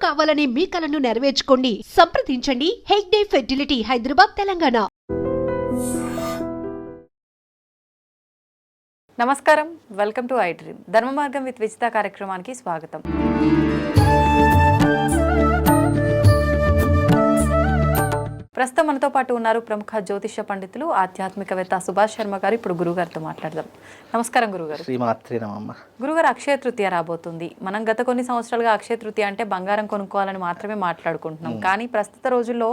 కావాలనే మీ కలను నెరవేర్చుకోండి. సంప్రదించండి హెగ్డే ఫెర్టిలిటీ, హైదరాబాద్, తెలంగాణ. నమస్కారం, వెల్కమ్ టు ఐ డ్రీమ్. ధర్మ మార్గం విత్ విజిత కార్యక్రమానికి స్వాగతం. ప్రస్తుతం మనతో పాటు ఉన్నారు ప్రముఖ జ్యోతిష పండితులు, ఆధ్యాత్మికవేత్త సుభాష్ శర్మ గారు. ఇప్పుడు గురుగారితో మాట్లాడదాం. నమస్కారం గురుగారు. గురుగారు, అక్షయ తృతీయ రాబోతుంది. మనం గత కొన్ని సంవత్సరాలుగా అక్షయ తృతీయ అంటే బంగారం కొనుక్కోవాలని మాత్రమే మాట్లాడుకుంటున్నాం. కానీ ప్రస్తుత రోజుల్లో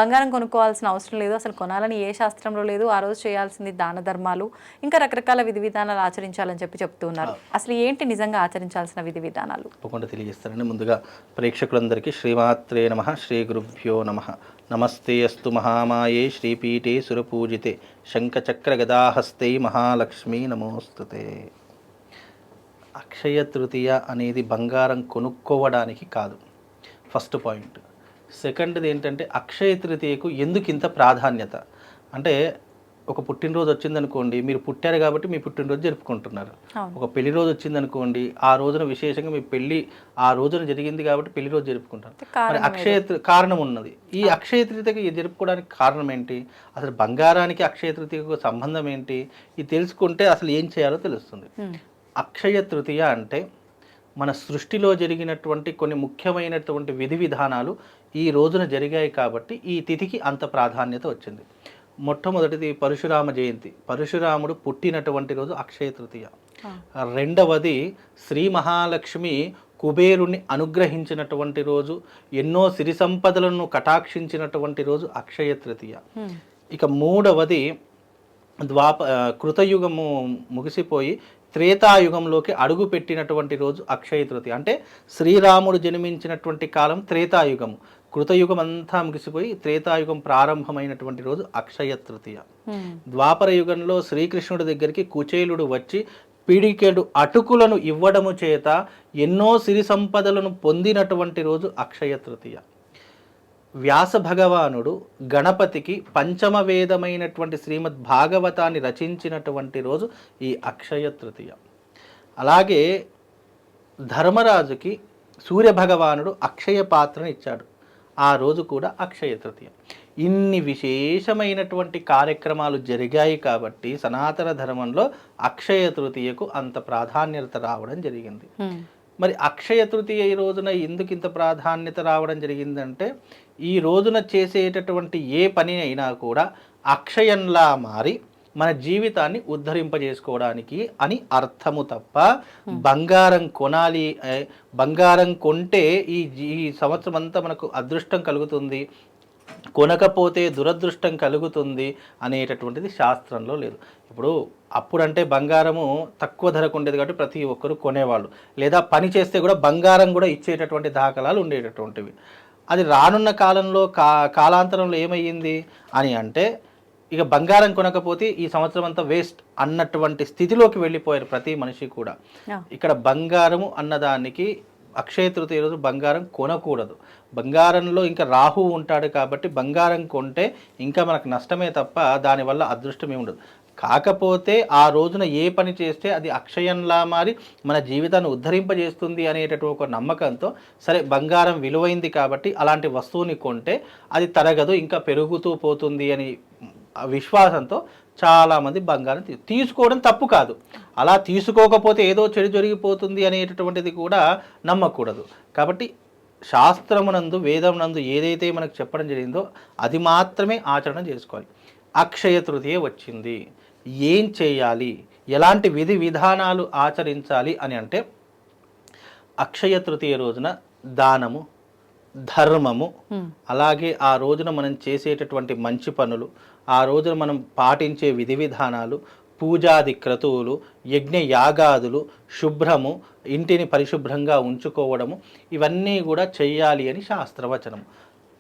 బంగారం కొనుక్కోవాల్సిన అవసరం లేదు, అసలు కొనాలని ఏ శాస్త్రంలో లేదు. ఆ రోజు చేయాల్సింది దాన ధర్మాలు, ఇంకా రకరకాల విధి విధానాలు ఆచరించాలని చెప్తున్నారు. అసలు ఏంటి నిజంగా ఆచరించాల్సిన విధి విధానాలు? తప్పకుండా తెలియజేస్తారండి. ముందుగా ప్రేక్షకులందరికీ శ్రీమాత్రే నమః, శ్రీ గురుభ్యో నమః. నమస్తే అస్తు మహామాయే శ్రీపీఠే సురపూజితే శంఖచక్ర గదాహస్తే మహాలక్ష్మీ నమోస్తుతే. అక్షయ తృతీయ అనేది బంగారం కొనుక్కోవడానికి కాదు, ఫస్ట్ పాయింట్. సెకండ్ది ఏంటంటే అక్షయ తృతీయకు ఎందుకు ఇంత ప్రాధాన్యత అంటే, ఒక పుట్టినరోజు వచ్చిందనుకోండి, మీరు పుట్టారు కాబట్టి మీ పుట్టినరోజు జరుపుకుంటున్నారు. ఒక పెళ్లి రోజు వచ్చిందనుకోండి, ఆ రోజున విశేషంగా మీ పెళ్లి ఆ రోజున జరిగింది కాబట్టి పెళ్లి రోజు జరుపుకుంటారు. మరి అక్షయ కారణం ఉన్నది. ఈ అక్షయ తృతీయకి జరుపుకోవడానికి కారణం ఏంటి? అసలు బంగారానికి అక్షయ తృతీయకు సంబంధం ఏంటి? ఇది తెలుసుకుంటే అసలు ఏం చేయాలో తెలుస్తుంది. అక్షయ తృతీయ అంటే మన సృష్టిలో జరిగినటువంటి కొన్ని ముఖ్యమైనటువంటి విధి విధానాలు ఈ రోజున జరిగాయి కాబట్టి ఈ తిథికి అంత ప్రాధాన్యత వచ్చింది. మొట్టమొదటిది పరశురామ జయంతి, పరశురాముడు పుట్టినటువంటి రోజు అక్షయ తృతీయ. రెండవది శ్రీ మహాలక్ష్మి కుబేరుణ్ణి అనుగ్రహించినటువంటి రోజు, ఎన్నో సిరి సంపదలను కటాక్షించినటువంటి రోజు అక్షయ తృతీయ. ఇక మూడవది కృతయుగము ముగిసిపోయి త్రేతాయుగంలోకి అడుగు పెట్టినటువంటి రోజు అక్షయ తృతీయ. అంటే శ్రీరాముడు జన్మించినటువంటి కాలం త్రేతాయుగము, కృతయుగం అంతా ముగిసిపోయి త్రేతాయుగం ప్రారంభమైనటువంటి రోజు అక్షయ తృతీయ. ద్వాపర యుగంలో శ్రీకృష్ణుడి దగ్గరికి కుచేలుడు వచ్చి పిడికెడు అటుకులను ఇవ్వడము చేత ఎన్నో సిరి సంపదలను పొందినటువంటి రోజు అక్షయ తృతీయ. వ్యాస భగవానుడు గణపతికి పంచమ వేదమైనటువంటి శ్రీమద్ భాగవతాన్ని రచించినటువంటి రోజు ఈ అక్షయ తృతీయ. అలాగే ధర్మరాజుకి సూర్యభగవానుడు అక్షయ పాత్రను ఇచ్చాడు, ఆ రోజు కూడా అక్షయ తృతీయ. ఇన్ని విశేషమైనటువంటి కార్యక్రమాలు జరిగాయి కాబట్టి సనాతన ధర్మంలో అక్షయ తృతీయకు అంత ప్రాధాన్యత రావడం జరిగింది. మరి అక్షయ తృతీయ ఈ రోజున ఎందుకు ఇంత ప్రాధాన్యత రావడం జరిగిందంటే, ఈ రోజున చేసేటటువంటి ఏ పని అయినా కూడా అక్షయంలా మారి మన జీవితాన్ని ఉద్ధరింపజేసుకోవడానికి అని అర్థము తప్ప బంగారం కొనాలి, బంగారం కొంటే ఈ సంవత్సరం అంతా మనకు అదృష్టం కలుగుతుంది, కొనకపోతే దురదృష్టం కలుగుతుంది అనేటటువంటిది శాస్త్రంలో లేదు. ఇప్పుడు అప్పుడంటే బంగారము తక్కువ ధరకు ఉండేది కాబట్టి ప్రతి ఒక్కరు కొనేవాళ్ళు, లేదా పని చేస్తే కూడా బంగారం కూడా ఇచ్చేటటువంటి దాఖలాలు ఉండేటటువంటివి. అది రానున్న కాలంలో కాలాంతరంలో ఏమయ్యింది అని అంటే, ఇక బంగారం కొనకపోతే ఈ సంవత్సరం అంతా వేస్ట్ అన్నటువంటి స్థితిలోకి వెళ్ళిపోయారు ప్రతి మనిషి కూడా. ఇక్కడ బంగారము అన్నదానికి అక్షయ తృతీయ రోజు బంగారం కొనకూడదు. బంగారంలో ఇంకా రాహు ఉంటాడు కాబట్టి బంగారం కొంటే ఇంకా మనకు నష్టమే తప్ప దానివల్ల అదృష్టం ఏమి ఉండదు. కాకపోతే ఆ రోజున ఏ పని చేస్తే అది అక్షయంలా మారి మన జీవితాన్ని ఉద్ధరింపజేస్తుంది అనేటటువంటి ఒక నమ్మకంతో, సరే బంగారం విలువైంది కాబట్టి అలాంటి వస్తువుని కొంటే అది తరగదు, ఇంకా పెరుగుతూ పోతుంది అని విశ్వాసంతో చాలామంది బంగారం తీసుకోవడం తప్పు కాదు. అలా తీసుకోకపోతే ఏదో చెడు జరిగిపోతుంది అనేటటువంటిది కూడా నమ్మకూడదు. కాబట్టి శాస్త్రమునందు వేదమునందు ఏదైతే మనకు చెప్పడం జరిగిందో అది మాత్రమే ఆచరణ చేసుకోవాలి. అక్షయ తృతీయ వచ్చింది, ఏం చేయాలి, ఎలాంటి విధి విధానాలు ఆచరించాలి అని అంటే, అక్షయ తృతీయ రోజున దానము, ధర్మము, అలాగే ఆ రోజున మనం చేసేటటువంటి మంచి పనులు, ఆ రోజున మనం పాటించే విధి విధానాలు, పూజాది క్రతువులు, యజ్ఞ యాగాదులు, శుభ్రము, ఇంటిని పరిశుభ్రంగా ఉంచుకోవడము, ఇవన్నీ కూడా చెయ్యాలి అని శాస్త్రవచనం.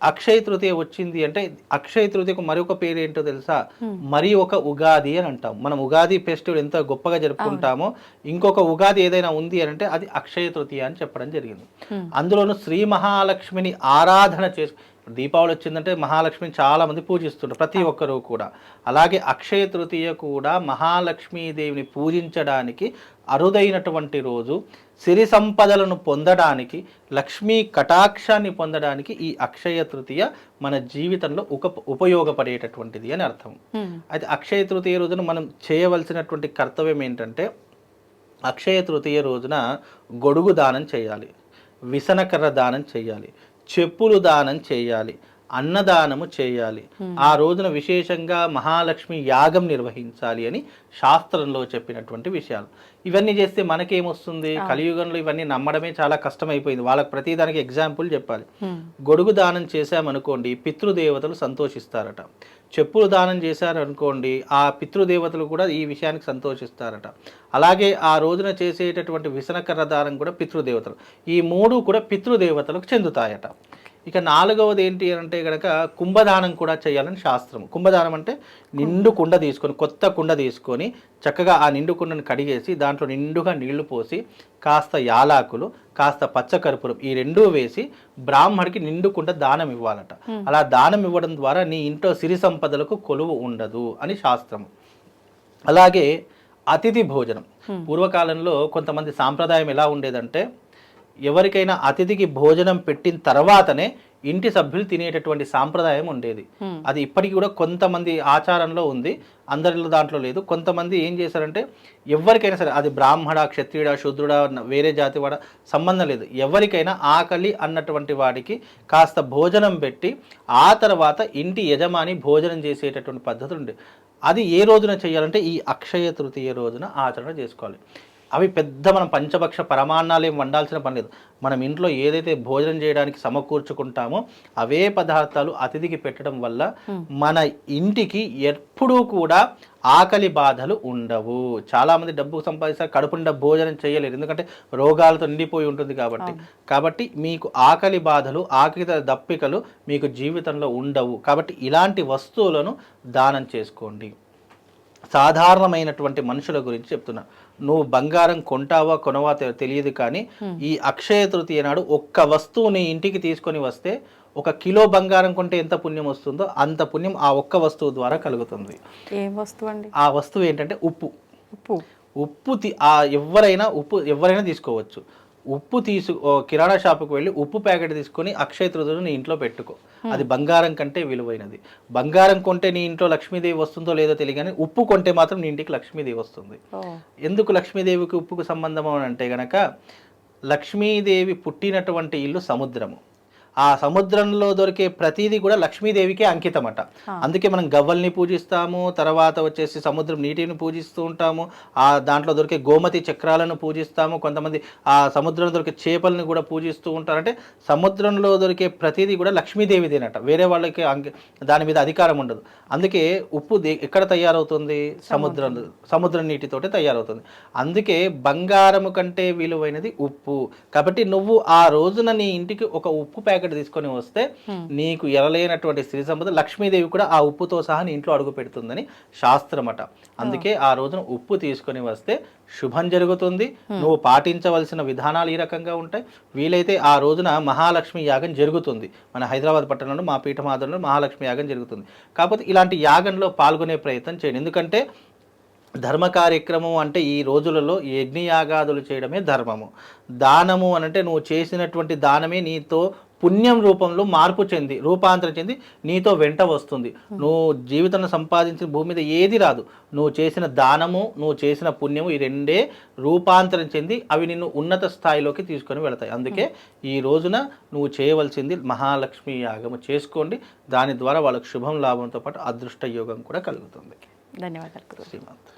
అక్షయ తృతీయ వచ్చింది అంటే, అక్షయ తృతీయకు మరొక పేరు ఏంటో తెలుసా? మరి ఒక ఉగాది అని అంటాం. మనం ఉగాది ఫెస్టివల్ ఎంత గొప్పగా జరుపుకుంటామో, ఇంకొక ఉగాది ఏదైనా ఉంది అని అంటే అది అక్షయ తృతీయ అని చెప్పడం జరిగింది. అందులోనూ శ్రీ మహాలక్ష్మిని ఆరాధన చేసు, దీపావళి వచ్చిందంటే మహాలక్ష్మిని చాలామంది పూజిస్తుంటారు ప్రతి ఒక్కరూ కూడా. అలాగే అక్షయ తృతీయ కూడా మహాలక్ష్మీదేవిని పూజించడానికి అరుదైనటువంటి రోజు. సిరి సంపదలను పొందడానికి, లక్ష్మీ కటాక్షాన్ని పొందడానికి ఈ అక్షయ తృతీయ మన జీవితంలో ఉపయోగపడేటటువంటిది అని అర్థం. అయితే అక్షయ తృతీయ రోజున మనం చేయవలసినటువంటి కర్తవ్యం ఏంటంటే, అక్షయ తృతీయ రోజున గొడుగు దానం చేయాలి, విసనకర్ర దానం చేయాలి, చెప్పులు దానం చేయాలి, అన్నదానము చేయాలి. ఆ రోజున విశేషంగా మహాలక్ష్మి యాగం నిర్వహించాలి అని శాస్త్రంలో చెప్పినటువంటి విషయాలు. ఇవన్నీ చేస్తే మనకేమొస్తుంది? కలియుగంలో ఇవన్నీ నమ్మడమే చాలా కష్టమైపోయింది. వాళ్ళకి ప్రతిదానికి ఎగ్జాంపుల్ చెప్పాలి. గొడుగు దానం చేశామనుకోండి, పితృదేవతలు సంతోషిస్తారట. చెప్పులు దానం చేశారనుకోండి, ఆ పితృదేవతలు కూడా ఈ విషయానికి సంతోషిస్తారట. అలాగే ఆ రోజున చేసేటటువంటి విసనకర్ర దానం కూడా పితృదేవతలు. ఈ మూడు కూడా పితృదేవతలకు చెందుతాయట. ఇక నాలుగవది ఏంటి అంటే కనుక కుంభదానం కూడా చేయాలని శాస్త్రం. కుంభదానం అంటే నిండు కుండ తీసుకొని, కొత్త కుండ తీసుకొని చక్కగా ఆ నిండు కుండను కడిగేసి దాంట్లో నిండుగా నీళ్లు పోసి కాస్త యాలాకులు, కాస్త పచ్చకర్పూరం ఈ రెండూ వేసి బ్రాహ్మడికి నిండు కుండ దానం ఇవ్వాలట. అలా దానం ఇవ్వడం ద్వారా నీ ఇంట్లో సిరి సంపదలకు కొలువు ఉండదు అని శాస్త్రం. అలాగే అతిథి భోజనం. పూర్వకాలంలో కొంతమంది సాంప్రదాయం ఎలా ఉండేదంటే, ఎవరికైనా అతిథికి భోజనం పెట్టిన తర్వాతనే ఇంటి సభ్యులు తినేటటువంటి సాంప్రదాయం ఉండేది. అది ఇప్పటికీ కూడా కొంతమంది ఆచారంలో ఉంది, అందరిలో దాంట్లో లేదు. కొంతమంది ఏం చేశారంటే, ఎవరికైనా సరే అది బ్రాహ్మణ, క్షత్రియుడ, శూద్రుడ, వేరే జాతి వాడ సంబంధం లేదు, ఎవరికైనా ఆకలి అన్నటువంటి వాడికి కాస్త భోజనం పెట్టి ఆ తర్వాత ఇంటి యజమాని భోజనం చేసేటటువంటి పద్ధతులు ఉండే. అది ఏ రోజున చేయాలంటే ఈ అక్షయ తృతీయ రోజున ఆచరణ చేసుకోవాలి. అవి పెద్ద మనం పంచభక్ష పరమాన్నాలు ఏం వండాల్సిన పని లేదు. మనం ఇంట్లో ఏదైతే భోజనం చేయడానికి సమకూర్చుకుంటామో అవే పదార్థాలు అతిథికి పెట్టడం వల్ల మన ఇంటికి ఎప్పుడూ కూడా ఆకలి బాధలు ఉండవు. చాలామంది డబ్బు సంపాదిస్తారు, కడుపు నిండా భోజనం చేయలేరు, ఎందుకంటే రోగాలతో నిండిపోయి ఉంటుంది కాబట్టి మీకు ఆకలి బాధలు, ఆకలి దప్పికలు మీకు జీవితంలో ఉండవు. కాబట్టి ఇలాంటి వస్తువులను దానం చేసుకోండి. సాధారణమైనటువంటి మనుషుల గురించి చెప్తున్నా. నువ్వు బంగారం కొంటావా కొనవా తెలియదు, కానీ ఈ అక్షయ తృతీయ నాడు ఒక్క వస్తువుని ఇంటికి తీసుకొని వస్తే 1 కిలో బంగారం కొంటే ఎంత పుణ్యం వస్తుందో అంత పుణ్యం ఆ ఒక్క వస్తువు ద్వారా కలుగుతుంది. ఏం వస్తువు అండి? ఆ వస్తువు ఏంటంటే ఉప్పు. ఎవరైనా తీసుకోవచ్చు. ఉప్పు కిరాణా షాపుకి వెళ్ళి ఉప్పు ప్యాకెట్ తీసుకొని అక్షయ తృతీయను నీ ఇంట్లో పెట్టుకో. అది బంగారం కంటే విలువైనది. బంగారం కొంటే నీ ఇంట్లో లక్ష్మీదేవి వస్తుందో లేదో తెలియదు, కానీ ఉప్పు కొంటే మాత్రం నీ ఇంటికి లక్ష్మీదేవి వస్తుంది. ఎందుకు లక్ష్మీదేవికి ఉప్పుకు సంబంధం అని అంటే గనక, లక్ష్మీదేవి పుట్టినటువంటి ఇల్లు సముద్రము. ఆ సముద్రంలో దొరికే ప్రతిదీ కూడా లక్ష్మీదేవికే అంకితమట. అందుకే మనం గవ్వల్ని పూజిస్తాము, తర్వాత వచ్చేసి సముద్రం నీటిని పూజిస్తూ ఉంటాము, ఆ దాంట్లో దొరికే గోమతి చక్రాలను పూజిస్తాము, కొంతమంది ఆ సముద్రంలో దొరికే చేపలను కూడా పూజిస్తూ ఉంటారు. అంటే సముద్రంలో దొరికే ప్రతిదీ కూడా లక్ష్మీదేవిదేనట, వేరే వాళ్ళకి దాని మీద అధికారం ఉండదు. అందుకే ఉప్పు ఎక్కడ తయారవుతుంది? సముద్రం నీటితోటి తయారవుతుంది. అందుకే బంగారము కంటే విలువైనది ఉప్పు. కాబట్టి నువ్వు ఆ రోజున నీ ఇంటికి ఒక ఉప్పు ప్యాకెట్ తీసుకొని వస్తే నీకు ఎరలేనటువంటి స్త్రీ సంపద, లక్ష్మీదేవి కూడా ఆ ఉప్పుతో సహా నీ ఇంట్లో అడుగు పెడుతుందని శాస్త్రమట. అందుకే ఆ రోజున ఉప్పు తీసుకొని వస్తే శుభం జరుగుతుంది. నువ్వు పాటించవలసిన విధానాలు ఈ రకంగా ఉంటాయి. వీలైతే ఆ రోజున మహాలక్ష్మి యాగం జరుగుతుంది. మన హైదరాబాద్ పట్టణంలో మా పీఠం ఆధ్వర్యంలో మహాలక్ష్మి యాగం జరుగుతుంది. కాకపోతే ఇలాంటి యాగంలో పాల్గొనే ప్రయత్నం చేయండి. ఎందుకంటే ధర్మ కార్యక్రమం అంటే ఈ రోజులలో యజ్ఞయాగాదులు చేయడమే ధర్మము. దానము అనంటే నువ్వు చేసినటువంటి దానమే నీతో పుణ్యం రూపంలో రూపాంతరం చెంది నీతో వెంట వస్తుంది. నువ్వు జీవితంలో సంపాదించిన భూమి మీద ఏది రాదు. నువ్వు చేసిన దానము, నువ్వు చేసిన పుణ్యము, ఈ రెండే రూపాంతరం చెంది అవి నిన్ను ఉన్నత స్థాయిలోకి తీసుకొని వెళతాయి. అందుకే ఈ రోజున నువ్వు చేయవలసింది మహాలక్ష్మి యాగము చేసుకోండి. దాని ద్వారా వాళ్ళకు శుభం లాభంతో పాటు అదృష్ట యోగం కూడా కలుగుతుంది. ధన్యవాదాలు. శ్రీమాత.